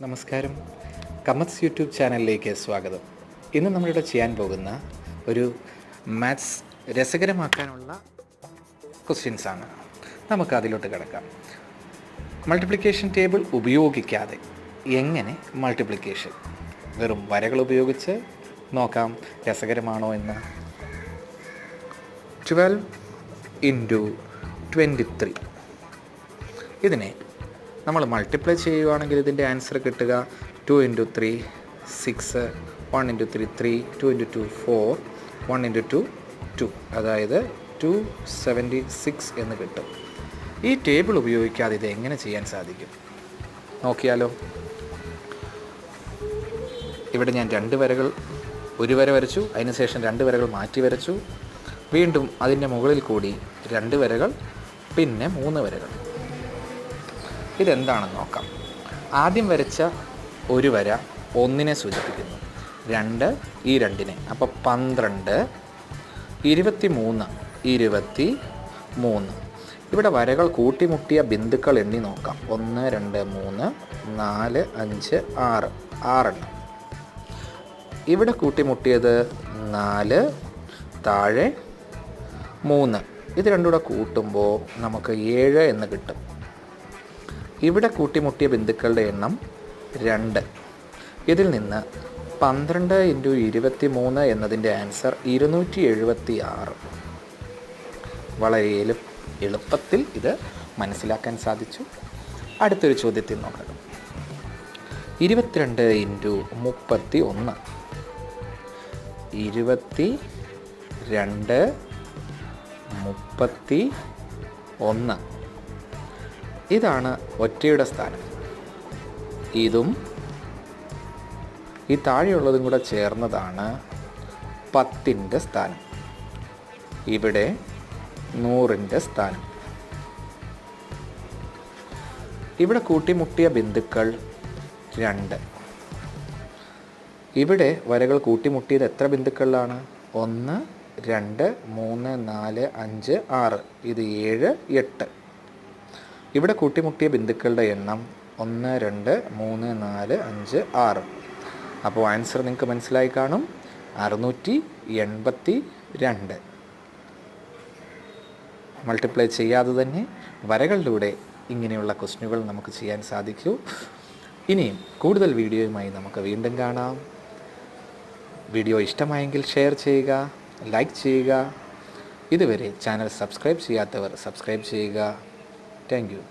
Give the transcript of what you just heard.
നമസ്കാരം. കമത്സ് യൂട്യൂബ് ചാനലിലേക്ക് സ്വാഗതം. ഇന്ന് നമ്മളിവിടെ ചെയ്യാൻ പോകുന്ന ഒരു മാത്സ് രസകരമാക്കാനുള്ള ക്വസ്റ്റ്യൻസാണ്. നമുക്ക് അതിലോട്ട് കിടക്കാം. മൾട്ടിപ്ലിക്കേഷൻ ടേബിൾ ഉപയോഗിക്കാതെ എങ്ങനെ മൾട്ടിപ്ലിക്കേഷൻ വെറും വരകൾ ഉപയോഗിച്ച് നോക്കാം രസകരമാണോ എന്ന്. 12 × 23 ഇതിനെ നമ്മൾ മൾട്ടിപ്ലൈ ചെയ്യുകയാണെങ്കിൽ ഇതിൻ്റെ ആൻസർ കിട്ടുക 2 × 3 6, 1 × 3 3, 2 × 2 4, 1 × 2 2, അതായത് 276 എന്ന് കിട്ടും. ഈ ടേബിൾ ഉപയോഗിക്കാതെ ഇത് എങ്ങനെ ചെയ്യാൻ സാധിക്കും നോക്കിയാലോ. ഇവിടെ ഞാൻ 2 വരകൾ, ഒരു വര വരച്ചു, അതിനുശേഷം 2 വരകൾ മാറ്റി വരച്ചു, വീണ്ടും അതിൻ്റെ മുകളിൽ കൂടി 2 വരകൾ, പിന്നെ 3 വരകൾ. ഇതെന്താണെന്ന് നോക്കാം. ആദ്യം വരച്ച ഒരു വര 1നെ സൂചിപ്പിക്കുന്നു, 2 ഈ 2നെ, അപ്പോൾ 12, 23, 23. ഇവിടെ വരകൾ കൂട്ടിമുട്ടിയ ബിന്ദുക്കൾ എണ്ണി നോക്കാം. 1 2 3 4 5 6, 6 എണ്ണം. ഇവിടെ കൂട്ടിമുട്ടിയത് 4, താഴെ 3. ഇത് രണ്ടും കൂടെ കൂട്ടുമ്പോൾ നമുക്ക് 7 എന്ന് കിട്ടും. ഇവിടെ കൂട്ടിമുട്ടിയ ബിന്ദുക്കളുടെ എണ്ണം 2. ഇതിൽ നിന്ന് 12 × 23 എന്നതിൻ്റെ ആൻസർ 276. വളരെ എളുപ്പത്തിൽ ഇത് മനസ്സിലാക്കാൻ സാധിച്ചു. അടുത്തൊരു ചോദ്യത്തിൽ നോക്കാം. 22 × 31. 22 31. ഇതാണ് ഒറ്റയുടെ സ്ഥാനം. ഇതും ഈ താഴെയുള്ളതും കൂടെ ചേർന്നതാണ് 10ൻ്റെ സ്ഥാനം. ഇവിടെ 100ൻ്റെ സ്ഥാനം. ഇവിടെ കൂട്ടിമുട്ടിയ ബിന്ദുക്കൾ 2. ഇവിടെ വരകൾ കൂട്ടിമുട്ടിയത് എത്ര ബിന്ദുക്കളിലാണ്? 1 2 3 4 5 6, ഇത് 7 8. ഇവിടെ കൂട്ടിമുട്ടിയ ബിന്ദുക്കളുടെ എണ്ണം 1 2 3 4 5 6. അപ്പോൾ ആൻസർ നിങ്ങൾക്ക് മനസ്സിലായി കാണും, 682. മൾട്ടിപ്ലൈ ചെയ്യാതെ തന്നെ വരകളിലൂടെ ഇങ്ങനെയുള്ള ക്വസ്റ്റ്യനുകൾ നമുക്ക് ചെയ്യാൻ സാധിക്കൂ. ഇനിയും കൂടുതൽ വീഡിയോയുമായി നമുക്ക് വീണ്ടും കാണാം. വീഡിയോ ഇഷ്ടമായെങ്കിൽ ഷെയർ ചെയ്യുക, ലൈക്ക് ചെയ്യുക. ഇതുവരെ ചാനൽ സബ്സ്ക്രൈബ് ചെയ്യാത്തവർ സബ്സ്ക്രൈബ് ചെയ്യുക. Thank you.